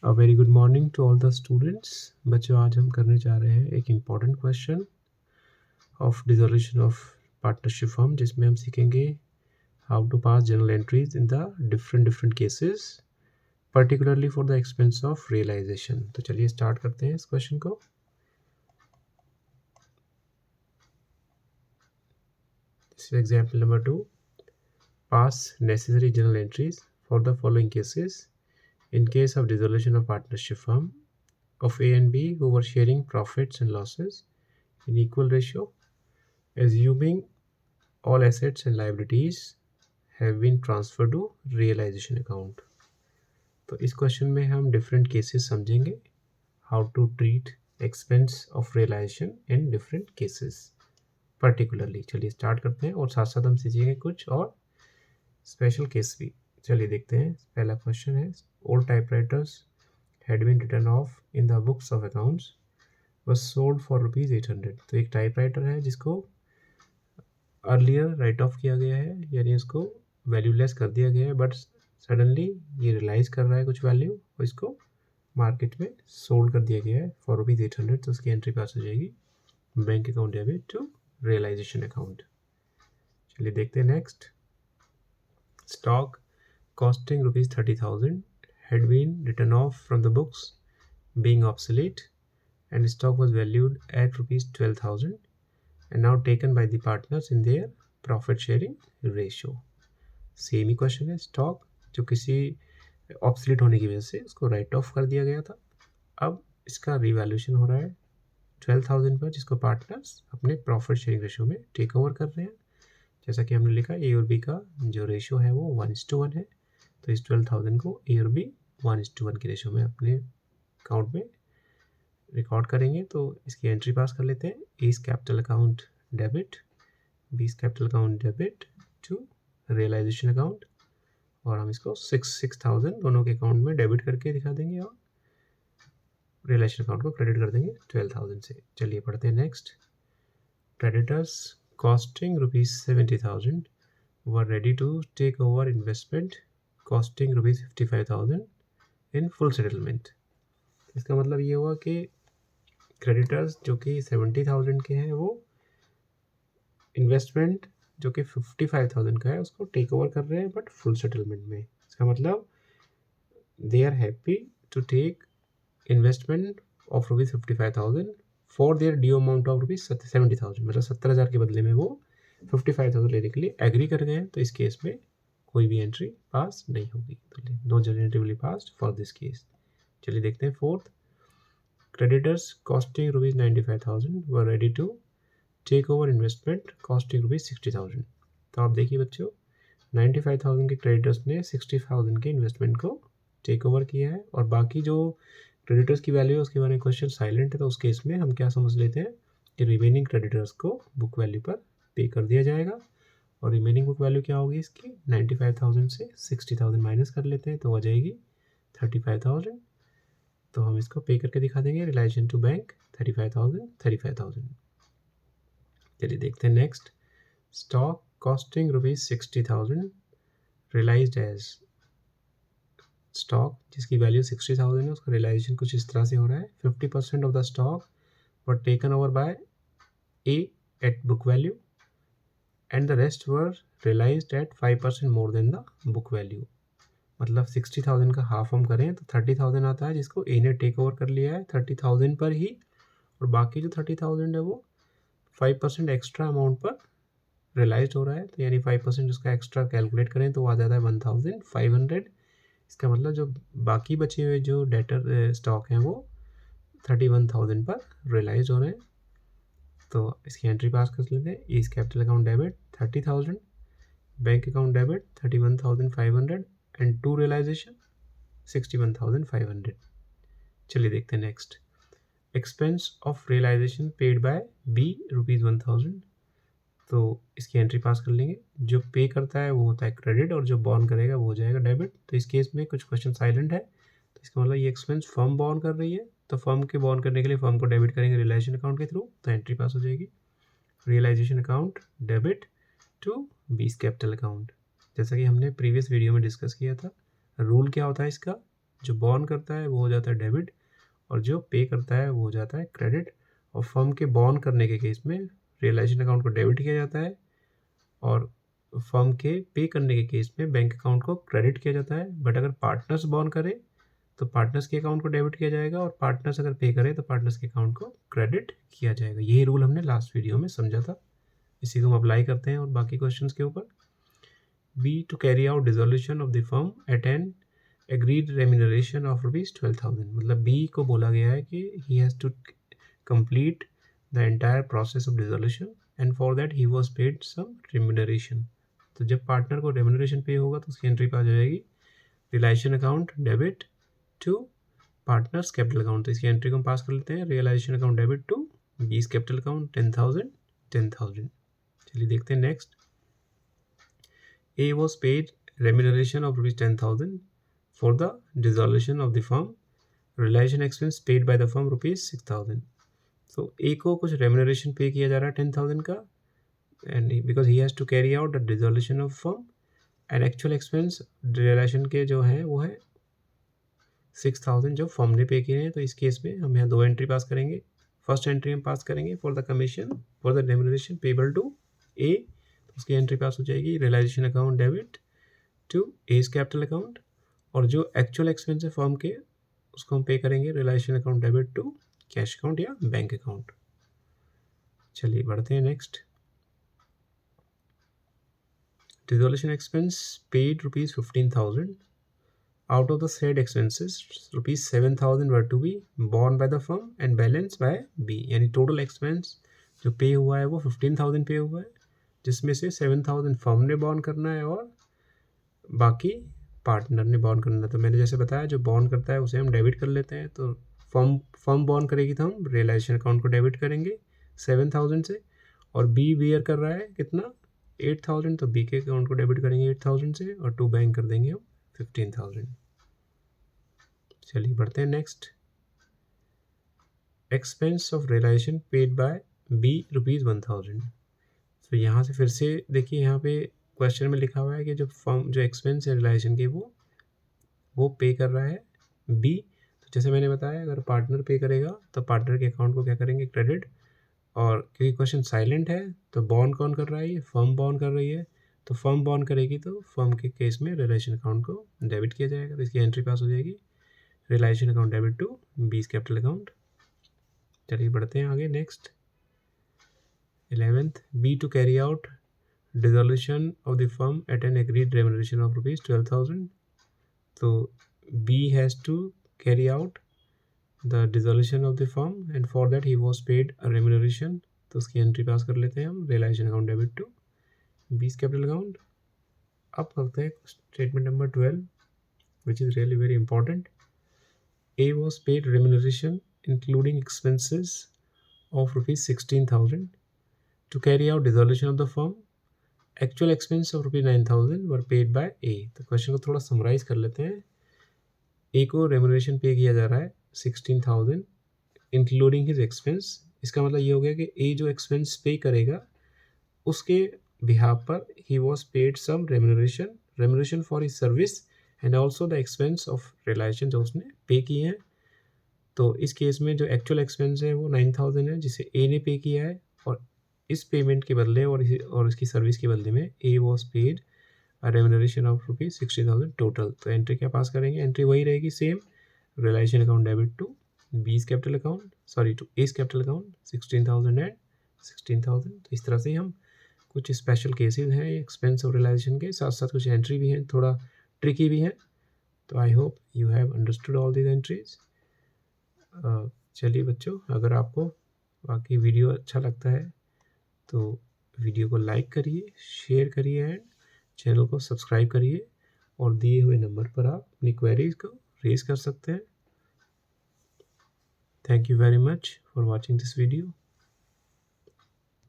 A very good morning to all the students. बच्चों आज हम करने जा रहे हैं एक important question of dissolution of partnership firm, जिसमें हम सीखेंगे how to pass journal entries in the different cases, particularly for the expense of realisation. तो चलिए स्टार्ट करते हैं इस क्वेश्चन को। Example number 2, pass necessary journal entries for the following cases in case of dissolution of partnership firm of A and B who were sharing profits and losses in equal ratio, assuming all assets and liabilities have been transferred to realization account। तो इस question में हम different cases समझेंगे, how to treat expense of realisation in different cases particularly. चलिए start करते हैं और साथ साथ हम सीखेंगे कुछ और स्पेशल केस भी। चलिए देखते हैं। पहला क्वेश्चन है, old typewriters had been written off in the books of accounts was sold for rupees 800। तो एक टाइपराइटर है जिसको अर्लियर राइट ऑफ किया गया है, यानी इसको वैल्यूलेस कर दिया गया है, बट सडनली ये रियलाइज कर रहा है कुछ वैल्यू और इसको मार्केट में सोल्ड कर दिया गया है फॉर रुपीज 800। तो उसकी एंट्री पास हो जाएगी bank account debit to realisation account. चलिए देखते हैं next. Stock costing rupees 30,000 had been written off from the books being obsolete, and stock was valued at rupees 12,000 and now taken by the partners in their profit sharing ratio। Same he question है, stock जो किसी obsolete होने की वजह से उसको right of कर दिया गया था, अब इसका रिवैल्यूएशन हो रहा है 12,000 पर, जिसको पार्टनर्स अपने प्रॉफिट शेयरिंग रेशियो में टेक ओवर कर रहे हैं। जैसा कि हमने लिखा, ए और बी का जो रेशियो है वो 1:1 है, तो इस 12,000 को ए और बी 1:1 के रेशियो में अपने अकाउंट में रिकॉर्ड करेंगे। तो इसकी एंट्री पास कर लेते हैं। A capital account debit, B capital account debit to realisation account, और हम इसको 6,000 दोनों के अकाउंट में डेबिट करके दिखा देंगे और रियलाइजेशन अकाउंट को क्रेडिट कर देंगे 12,000 से। चलिए पढ़ते हैं next. Creditors costing rupees 70,000 were ready to take over investment costing rupees 55,000 in full settlement. इसका मतलब ये हुआ कि क्रेडिटर्स जो कि 70,000 के हैं वो इन्वेस्टमेंट जो कि 55,000 का है उसको टेक ओवर कर रहे हैं, बट फुल सेटलमेंट में। इसका मतलब they are happy to take investment of rupees 55,000 for their due amount of rupees 70,000, मतलब 70,000 के बदले में वो 55,000 लेने के लिए एग्री कर गए हैं। तो इस केस में कोई भी एंट्री पास नहीं होगी, तो no journal entry will be passed for this case. चलिए देखते हैं fourth. Creditors costing rupees 95,000 were ready to take over investment costing rupees 60,000। तो आप देखिए बच्चों, 95,000 के क्रेडिटर्स ने 60,000 के इन्वेस्टमेंट को टेक ओवर किया है, और बाकी जो क्रेडिटर्स की वैल्यू है उसके बारे में क्वेश्चन साइलेंट है। तो उस केस में हम क्या समझ लेते हैं कि रिमेनिंग क्रेडिटर्स को बुक वैल्यू पर पे कर दिया जाएगा, और रिमेनिंग बुक वैल्यू क्या होगी इसकी, 95,000 से 60,000 माइनस कर लेते हैं तो हो जाएगी 35,000। तो हम इसको पे करके दिखा देंगे रिलेशन टू बैंक 35,000। चलिए देखते हैं next. Stock costing rupees 60,000 realised as stock जिसकी वैल्यू 60,000 है, उसका रियलाइजेशन कुछ इस तरह से हो रहा है। 50% of the stock were taken over by A at book value and the rest were realised at 5% more than the book value. मतलब 60,000 का हाफ हम करें तो 30,000 आता है, जिसको ए ने टेक ओवर कर लिया है 30,000 पर ही, और बाकी जो 30,000 है वो 5% एक्स्ट्रा अमाउंट पर रियलाइज हो रहा है। तो यानी 5% उसका एक्स्ट्रा कैलकुलेट करें तो आ जाता है 1,500। इसका मतलब जो बाकी बचे हुए जो डेटर स्टॉक हैं वो 31,000 पर रियलाइज हो रहे हैं। तो इसकी एंट्री पास कर लेते हैं। इस capital account debit 30,000, bank account debit 31,500 and to realisation 61,500। चलिए देखते हैं next. Expense of realisation paid by B rupees 1,000। तो इसकी एंट्री पास कर लेंगे। जो पे करता है वो होता है क्रेडिट, और जो बॉर्न करेगा वो हो जाएगा डेबिट। तो इस केस में कुछ क्वेश्चन साइलेंट है, तो इसका मतलब ये एक्सपेंस फर्म बॉर्न कर रही है, तो फर्म के बॉर्न करने के लिए फर्म को डेबिट करेंगे रियलाइजेशन अकाउंट के थ्रू, तो एंट्री पास हो जाएगी realisation account debit to B's capital account. जैसा कि हमने प्रीवियस वीडियो में डिस्कस किया था, रूल क्या होता है इसका, जो बॉर्न करता है वो हो जाता है डेबिट और जो पे करता है वो हो जाता है क्रेडिट। और फर्म के बॉर्न करने के केस में रियलाइजेशन अकाउंट को डेबिट किया जाता है और फर्म के पे करने के केस में बैंक अकाउंट को क्रेडिट किया जाता है। बट अगर पार्टनर्स बॉर्न करें तो पार्टनर्स के अकाउंट को डेबिट किया जाएगा और पार्टनर्स अगर पे करें तो पार्टनर्स के अकाउंट को क्रेडिट किया जाएगा। यही रूल हमने लास्ट वीडियो में समझा था, इसी को हम अप्लाई करते हैं और बाकी क्वेश्चंस के ऊपर। B to carry out dissolution of the firm at an agreed remuneration of ₹12,000। मतलब बी को बोला गया है कि he has to complete the entire process of dissolution and for that he was paid some remuneration. तो जब partner को remuneration पे होगा तो उसकी एंट्री पास हो जाएगी realisation account debit to partners capital account. तो इसकी एंट्री को हम पास कर लेते हैं, realisation account debit to B's capital account 10,000। चलिए देखते हैं next. A was paid remuneration of ₹10,000 for the dissolution of the firm, realisation expense paid by the firm ₹6,000। तो ए को कुछ रेम्यूनरेशन पे किया जा रहा है 10,000 का and because he has to carry out the dissolution of firm and actual expense realisation के जो है वो है 6,000 जो फर्म ने पे किए हैं। तो इस केस में हम यहाँ दो एंट्री पास करेंगे। फर्स्ट एंट्री हम पास करेंगे for the commission for the remuneration payable to A, तो उसकी एंट्री पास हो जाएगी realisation account debit to A's capital account और जो एक्चुअल एक्सपेंस है फर्म के उसको हम पे करेंगे realisation account debit to cash account या बैंक अकाउंट। चलिए बढ़ते हैं next. Dissolution expense paid ₹15,000 out of the said expenses ₹7,000 were to be borne by the firm and balanced by B। यानी टोटल एक्सपेंस जो पे हुआ है वो 15,000 पे हुआ है जिसमें से 7,000 फर्म ने बॉर्न करना है और बाकी पार्टनर ने बॉर्न करना है। तो मैंने जैसे बताया जो बॉर्न करता है उसे हम डेबिट कर लेते हैं। तो फर्म बॉर्न करेगी तो हम रियलाइजेशन अकाउंट को डेबिट करेंगे 7,000 से और बी बियर कर रहा है कितना 8,000, तो बी के अकाउंट को डेबिट करेंगे 8,000 से और टू बैंक कर देंगे हम 15,000। चलिए बढ़ते हैं next. Expense of realisation paid by B ₹1,000। तो यहाँ से फिर से देखिए यहाँ पे क्वेश्चन में लिखा हुआ है कि जो फर्म जो एक्सपेंस है रियलाइजेशन के वो पे कर रहा है बी। तो जैसे मैंने बताया अगर पार्टनर पे करेगा तो पार्टनर के अकाउंट को क्या करेंगे क्रेडिट, और क्योंकि क्वेश्चन साइलेंट है तो बॉर्न कौन कर रहा है, ये फर्म बॉर्न कर रही है। तो फर्म बॉर्न करेगी तो फर्म के केस में रियलाइजेशन अकाउंट को डेबिट किया जाएगा। तो इसकी एंट्री पास हो जाएगी realisation account debit to B's capital account. चलिए बढ़ते हैं आगे next. 11th, B to carry out dissolution of the firm at an agreed remuneration of ₹12,000। तो B has to carry out the dissolution of the firm and for that he was paid a remuneration. तो उसकी entry pass कर लेते हैं हम realisation account debit to B's capital account. अब करते हैं statement number 12 which is really very important. A was paid remuneration including expenses of ₹16,000 to carry out dissolution of the firm. Actual expense of ₹9,000 were paid by A। तो question को थोड़ा summarise कर लेते हैं। A को remuneration पे किया जा रहा है 16,000 इंक्लूडिंग हिज एक्सपेंस। इसका मतलब ये हो गया कि A जो एक्सपेंस पे करेगा उसके बिहाफ पर he was paid some remuneration for his service and also the expense of realisation जो उसने पे किए हैं। तो इस केस में जो एक्चुअल एक्सपेंस है वो 9,000 है जिसे ए ने पे किया है और इस पेमेंट के बदले और इसकी सर्विस के बदले में A was paid remuneration of ₹60,000 total. तो एंट्री क्या पास करेंगे, एंट्री वही रहेगी same, realisation account debit to B's capital account to A's capital account 16,000 and 16,000। तो इस तरह से हम कुछ स्पेशल केसेस हैं एक्सपेंस ऑफ रियलाइजेशन के, साथ साथ कुछ एंट्री भी हैं थोड़ा ट्रिकी भी हैं। तो I hope you have understood all these entries. चलिए बच्चों, अगर आपको बाकी वीडियो अच्छा लगता है तो वीडियो को लाइक करिए, शेयर करिए एंड चैनल को सब्सक्राइब करिए और दिए हुए नंबर पर आप अपनी क्वेरीज को रेज कर सकते हैं। Thank you very much for watching this video.